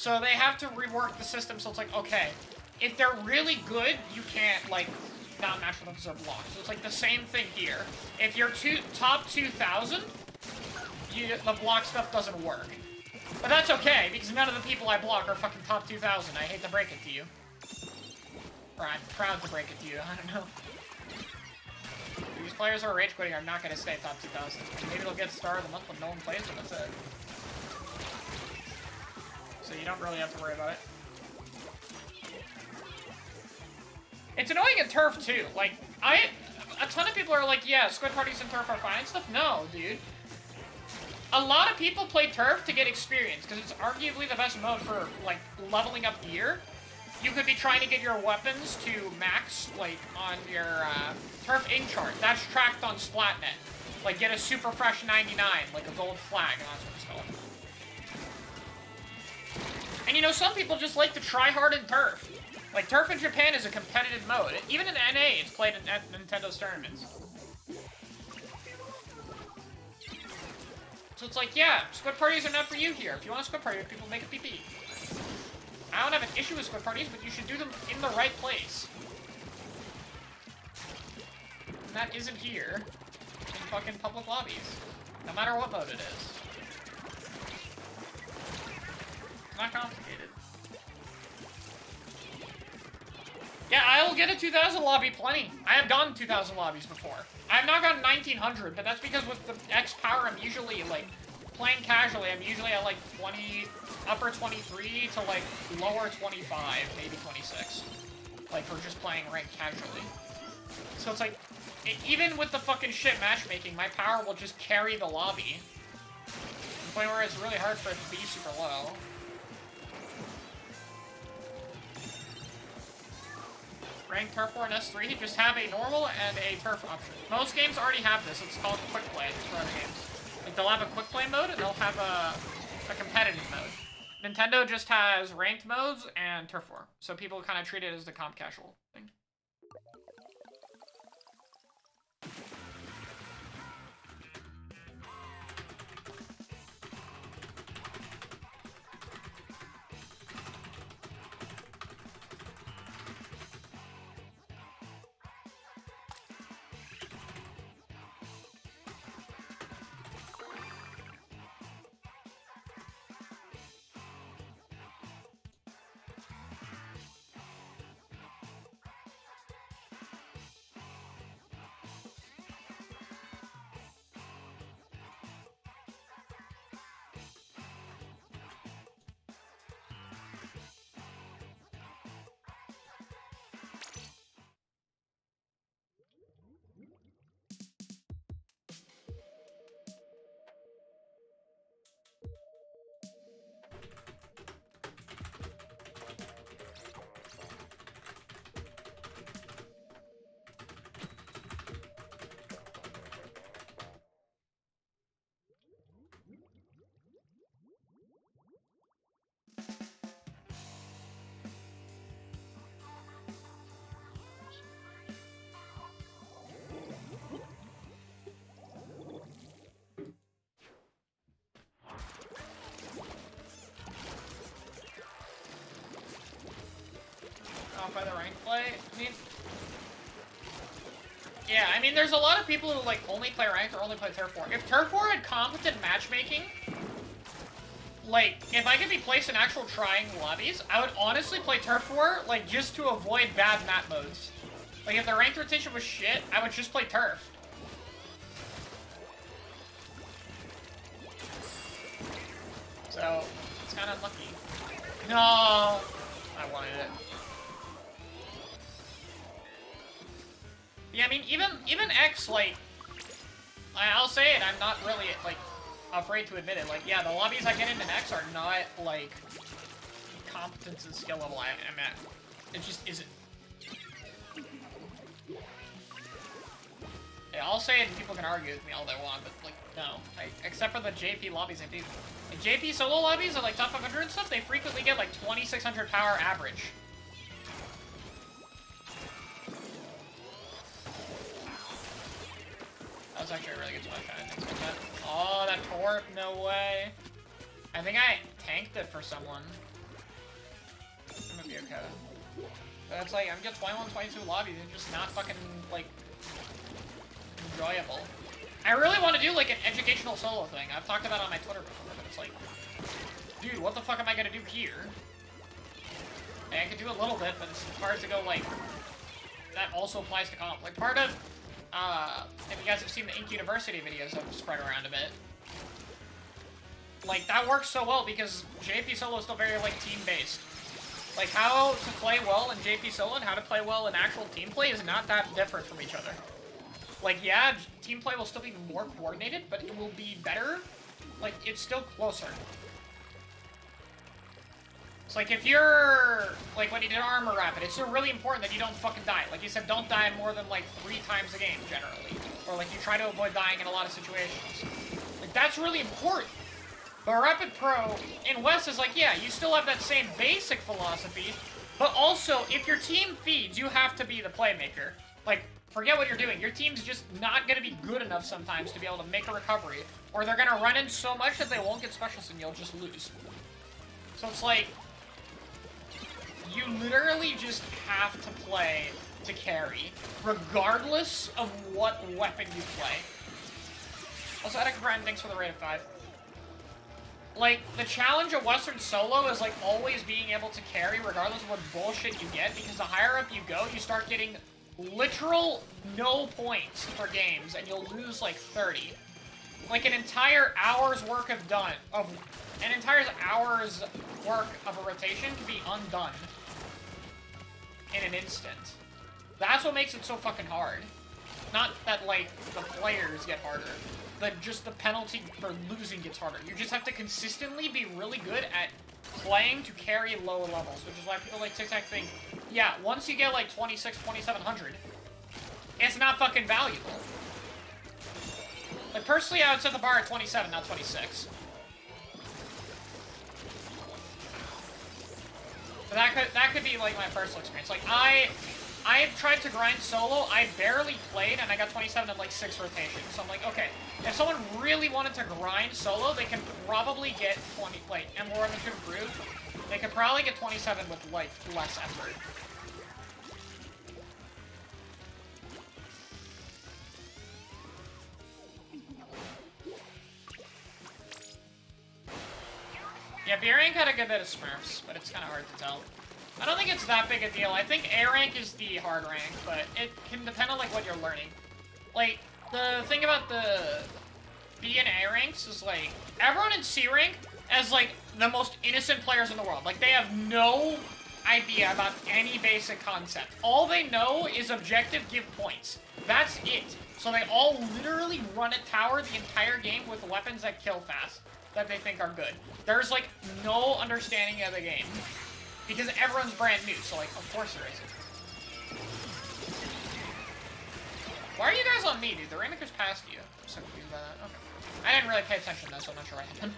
So they have to rework the system, so it's like, okay, if they're really good, you can't, like, not match with them because they're blocked. So it's like the same thing here. If you're top 2,000, the block stuff doesn't work. But that's okay, because none of the people I block are fucking top 2,000. I hate to break it to you. Or I'm proud to break it to you, I don't know. These players who are rage quitting are not going to stay top 2,000. Maybe they'll get star of the month when no one plays them, that's it. So you don't really have to worry about it. It's annoying in Turf, too. Like, a ton of people are like, yeah, squid parties in Turf are fine and stuff. No, dude. A lot of people play Turf to get experience, because it's arguably the best mode for, like, leveling up gear. You could be trying to get your weapons to max, like, on your, Turf Ink chart. That's tracked on Splatnet. Like, get a super fresh 99, like a gold flag, and that's what it's called. And, you know, some people just like to try hard in Turf. Like, Turf in Japan is a competitive mode. Even in NA, it's played at Nintendo's tournaments. So it's like, yeah, squid parties are not for you here. If you want a squid party, people make a PP. I don't have an issue with squid parties, but you should do them in the right place. And that isn't here in fucking public lobbies. No matter what mode it is. It's not complicated. Yeah, I will get a 2,000 lobby plenty. I have gone 2,000 lobbies before. I have not gotten 1,900, but that's because with the X power, I'm usually, like, playing casually. I'm usually at, like, 20, upper 23 to, like, lower 25, maybe 26. Like, for just playing ranked casually. So it's like, even with the fucking shit matchmaking, my power will just carry the lobby. To the point where it's really hard for it to be super low. Ranked Turf War and S3, just have a normal and a Turf option. Most games already have this. It's called Quick Play for other games. Like, they'll have a Quick Play mode, and they'll have a competitive mode. Nintendo just has ranked modes and Turf War. So people kind of treat it as the comp casual thing. By the rank play. I mean, there's a lot of people who, like, only play ranked or only play Turf War. If Turf War had competent matchmaking, like, if I could be placed in actual trying lobbies, I would honestly play Turf War, like, just to avoid bad map modes. Like, if the ranked rotation was shit, I would just play Turf. So, it's kind of unlucky. No! I wanted it. Yeah, I mean, even X, like, I'll say it, I'm not really, like, afraid to admit it. Like, yeah, the lobbies I get into X are not, like, competence and skill level I'm at. It just isn't. Yeah, I'll say it and people can argue with me all they want, but, like, no. Except for the JP lobbies I do. Like, JP solo lobbies at, like, top 500 and stuff, they frequently get, like, 2,600 power average. That was actually a really good smash. I didn't expect that. Oh, that torp? No way. I think I tanked it for someone. would be okay. But it's like, I'm getting 21, 22 lobbies and just not fucking, like, enjoyable. I really want to do, like, an educational solo thing. I've talked about it on my Twitter before, but it's like, dude, what the fuck am I gonna do here? I could do a little bit, but it's hard to go, like, that also applies to comp. Like, part of, if you guys have seen the Ink University videos that have spread around a bit, like, that works so well because JP Solo is still very, like, team-based. Like, how to play well in JP Solo and how to play well in actual team play is not that different from each other. Like, yeah, team play will still be more coordinated, but it will be better. Like, it's still closer. It's like, if you're, like, when you did Armor Rapid, it's still really important that you don't fucking die. Like you said, don't die more than, like, 3 times a game, generally. Or, like, you try to avoid dying in a lot of situations. Like, that's really important. But Rapid Pro in West is like, yeah, you still have that same basic philosophy, but also, if your team feeds, you have to be the playmaker. Like, forget what you're doing. Your team's just not going to be good enough sometimes to be able to make a recovery, or they're going to run in so much that they won't get specials and you'll just lose. So it's like, you literally just have to play to carry, regardless of what weapon you play. Also, Attic Brand, thanks for the raid of 5. Like, the challenge of Western Solo is, like, always being able to carry regardless of what bullshit you get, because the higher up you go, you start getting literal no points for games, and you'll lose, like, 30. Like, an entire hour's work of an entire hour's work of a rotation can be undone in an instant. That's what makes it so fucking hard. Not that, like, the players get harder, but just the penalty for losing gets harder. You just have to consistently be really good at playing to carry lower levels, which is why people like Tic Tac think, yeah, once you get, like, 26, 2700, it's not fucking valuable. Like, personally, I would set the bar at 27, not 26. But that could be, like, my personal experience. Like, I've tried to grind solo, I barely played, and I got 27 in, like, 6 rotations. So I'm like, okay, if someone really wanted to grind solo, they can probably get 20, like, and more than to improve, they could probably get 27 with, like, less effort. Yeah, B rank had a good bit of Smurfs, but it's kind of hard to tell. I don't think it's that big a deal. I think A rank is the hard rank, but it can depend on, like, what you're learning. Like, the thing about the B and A ranks is, like, everyone in C rank is, like, the most innocent players in the world. Like, they have no idea about any basic concept. All they know is objective, give points. That's it. So they all literally run at tower the entire game with weapons that kill fast, that they think are good. There's, like, no understanding of the game. Because everyone's brand new, so, like, of course there isn't. Why are you guys on me, dude? The Rainmaker's past you. I'm so confused by that. Okay. I didn't really pay attention, though, so I'm not sure what happened.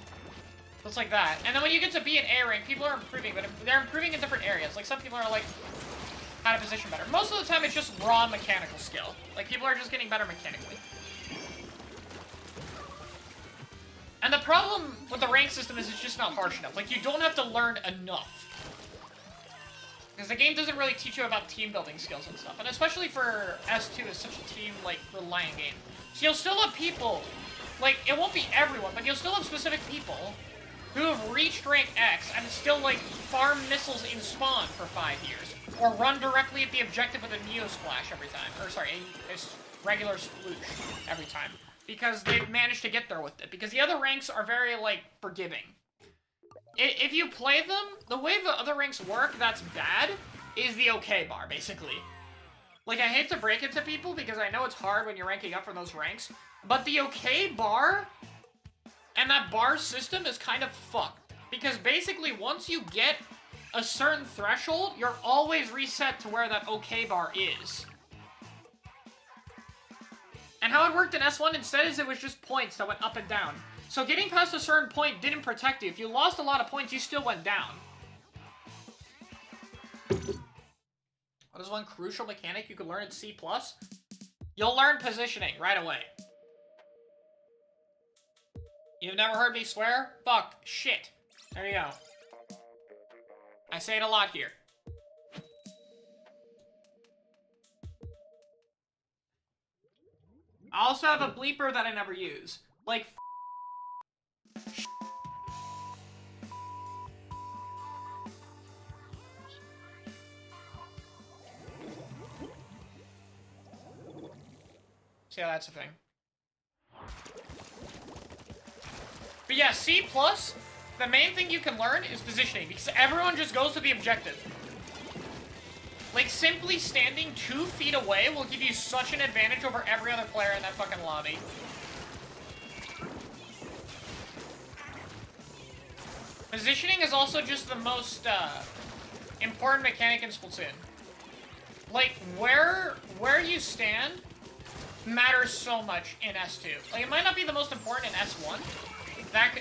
So it's like that. And then when you get to B and A rank, people are improving, but they're improving in different areas. Like, some people are, like, how to position better. Most of the time, it's just raw mechanical skill. Like, people are just getting better mechanically. And the problem with the rank system is it's just not harsh enough. Like, you don't have to learn enough. Because the game doesn't really teach you about team building skills and stuff. And especially for S2, it's such a team, like, reliant game. So you'll still have people, like, it won't be everyone, but you'll still have specific people who have reached rank X and still, like, farm missiles in spawn for 5 years. Or run directly at the objective with a Neo Splash every time. Or, sorry, a regular Sploosh every time. Because they've managed to get there with it. Because the other ranks are very, like, forgiving. If you play them, the way the other ranks work that's bad is the OK bar, basically. Like, I hate to break it to people because I know it's hard when you're ranking up for those ranks, but the OK bar and that bar system is kind of fucked. Because basically, once you get a certain threshold, you're always reset to where that OK bar is. And how it worked in S1 instead is it was just points that went up and down. So getting past a certain point didn't protect you. If you lost a lot of points, you still went down. What is one crucial mechanic you could learn in C+? You'll learn positioning right away. You've never heard me swear? Fuck. Shit. There you go. I say it a lot here. I also have a bleeper that I never use. Like, so yeah, that's a thing. But yeah, C+, the main thing you can learn is positioning, because everyone just goes to the objective. Like, simply standing 2 feet away will give you such an advantage over every other player in that fucking lobby. Positioning is also just the most, important mechanic in Splatoon. Like, where you stand matters so much in S2. Like, it might not be the most important in S1.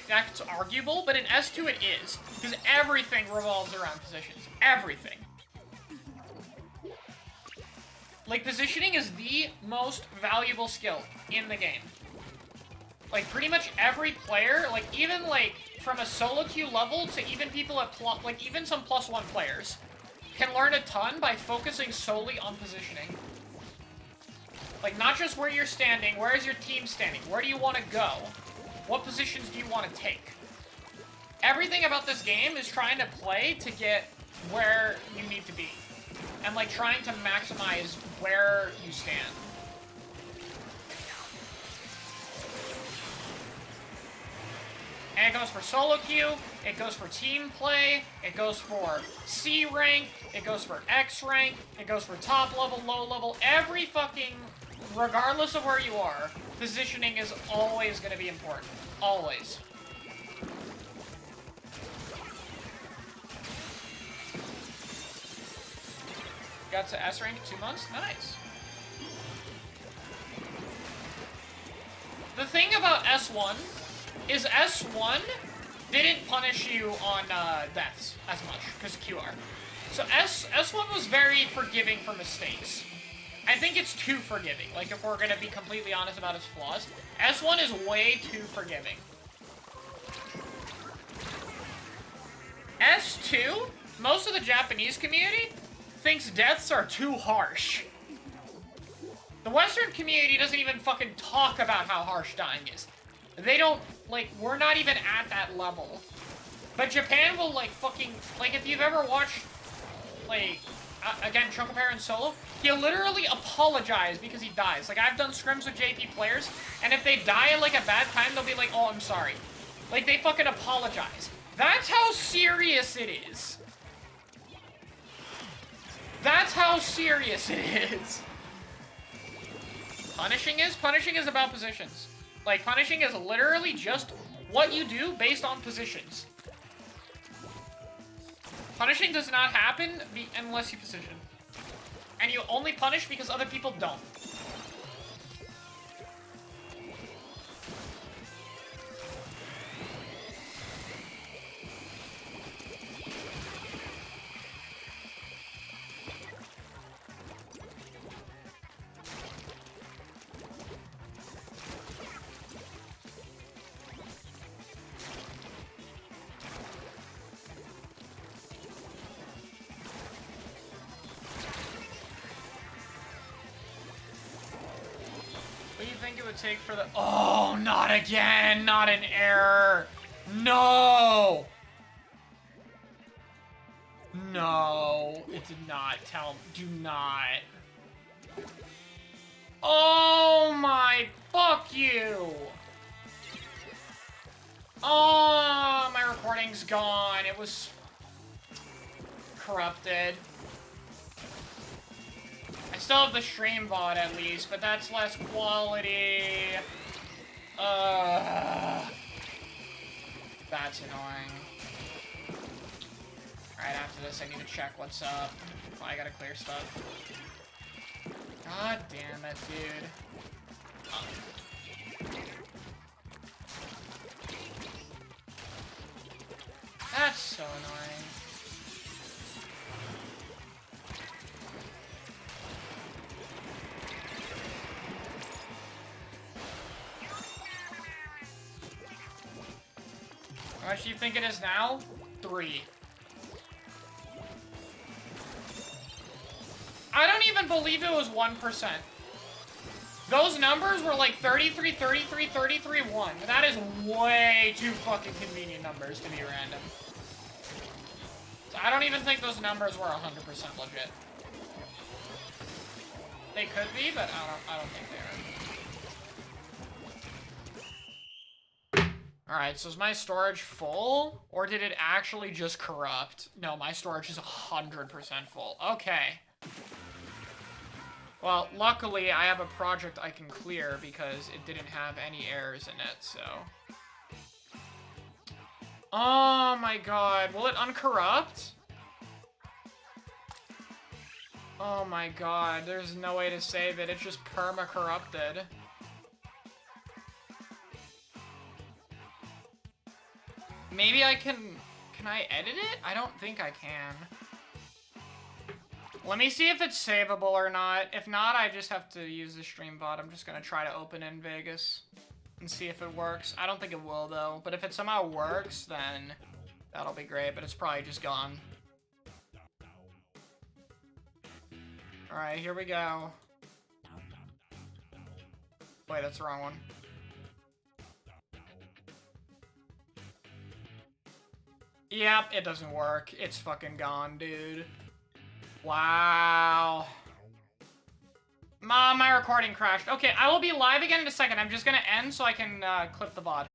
That's arguable, but in S2 it is. Because everything revolves around positions. Everything. Like, positioning is the most valuable skill in the game. Like, pretty much every player, like, even, like, from a solo queue level to even people at, like, even some +1 players, can learn a ton by focusing solely on positioning. Like, not just where you're standing, where is your team standing, where do you want to go, what positions do you want to take. Everything about this game is trying to play to get where you need to be. And, like, trying to maximize where you stand. And it goes for solo queue, it goes for team play, it goes for C rank, it goes for X rank, it goes for top level, low level, every fucking, regardless of where you are, positioning is always going to be important. Always. Got to S rank in 2 months? Nice. The thing about S1 is S1 didn't punish you on deaths as much, because QR. So S1 was very forgiving for mistakes. I think it's too forgiving, like if we're going to be completely honest about its flaws. S1 is way too forgiving. S2, most of the Japanese community thinks deaths are too harsh. The Western community doesn't even fucking talk about how harsh dying is. They don't, like, we're not even at that level. But Japan will, like, fucking, like, if you've ever watched, like, again, Chocoparent solo, he'll literally apologize because he dies. Like, I've done scrims with JP players, and if they die at, like, a bad time, they'll be like, oh, I'm sorry. Like, they fucking apologize. That's how serious it is. That's how serious it is. Punishing is about positions. Like, punishing is literally just what you do based on positions. Punishing does not happen unless you position. And you only punish because other people don't. Take for the— oh, not again! Not an error! No! No, it did not tell— do not. Oh my— fuck you! Oh, my recording's gone. It was corrupted. I still have the stream VOD at least, but that's less quality. That's annoying. Alright, after this I need to check what's up. Oh, I gotta clear stuff. God damn it, dude. That's so annoying. How much do you think it is now? 3. I don't even believe it was 1%. Those numbers were like 33, 33, 33, 1. That is way too fucking convenient numbers to be random. So I don't even think those numbers were 100% legit. They could be, but I don't think they are. Alright, so is my storage full? Or did it actually just corrupt? No, my storage is 100% full. Okay. Well, luckily, I have a project I can clear because it didn't have any errors in it, so... Oh my god, will it uncorrupt? Oh my god, there's no way to save it, it's just perma-corrupted. Maybe I can I edit it? I don't think I can. Let me see if it's savable or not. If not, I just have to use the stream bot. I'm just gonna try to open in Vegas and see if it works. I don't think it will though, but if it somehow works, then that'll be great, but it's probably just gone. Alright, here we go. Wait, that's the wrong one. Yep, it doesn't work. It's fucking gone, dude. Wow. My recording crashed. Okay, I will be live again in a second. I'm just gonna end so I can clip the VOD.